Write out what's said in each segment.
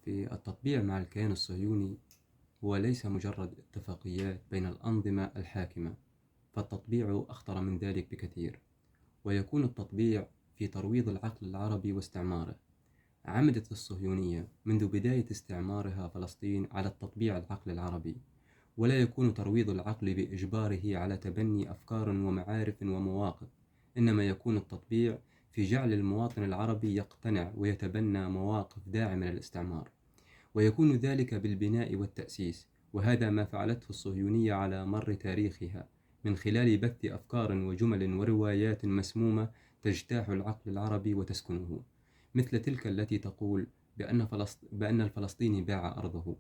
في التطبيع مع الكيان الصهيوني هو ليس مجرد اتفاقيات بين الأنظمة الحاكمة، فالتطبيع أخطر من ذلك بكثير، ويكون التطبيع في ترويض العقل العربي واستعماره. عمدت الصهيونية منذ بداية استعمارها فلسطين على التطبيع العقل العربي، ولا يكون ترويض العقل بإجباره على تبني أفكار ومعارف ومواقف، إنما يكون التطبيع في جعل المواطن العربي يقتنع ويتبنى مواقف داعمة للاستعمار، ويكون ذلك بالبناء والتأسيس، وهذا ما فعلته الصهيونية على مر تاريخها من خلال بث أفكار وجمل وروايات مسمومة تجتاح العقل العربي وتسكنه، مثل تلك التي تقول بأن الفلسطيني باع أرضه،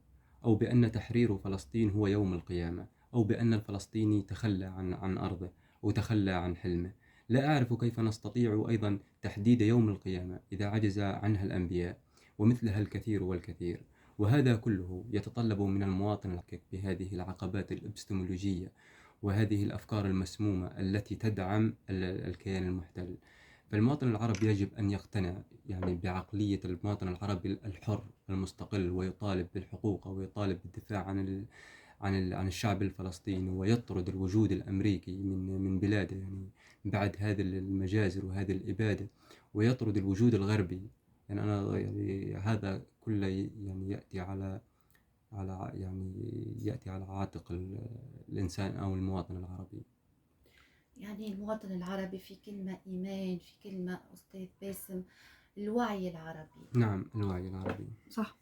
أو بأن تحرير فلسطين هو يوم القيامة، أو بأن الفلسطيني تخلى عن أرضه أو تخلى عن حلمه. لا أعرف كيف نستطيع أيضا تحديد يوم القيامة إذا عجز عنها الأنبياء، ومثلها الكثير والكثير. وهذا كله يتطلب من المواطن الحقيقي بهذه العقبات الإبستمولوجية وهذه الأفكار المسمومة التي تدعم الكيان المحتل. فالمواطن العربي يجب أن يقتنع بعقلية المواطن العربي الحر المستقل، ويطالب بالحقوق، ويطالب بالدفاع عن الشعب الفلسطيني، ويطرد الوجود الأمريكي من بلاده بعد هذه المجازر وهذه الإبادة، ويطرد الوجود الغربي. أنا هذا كله يأتي على عاتق الإنسان أو المواطن العربي. يعني المواطن العربي في كلمة إيمان، في كلمة أستاذ باسم، الوعي العربي. نعم، الوعي العربي. صح.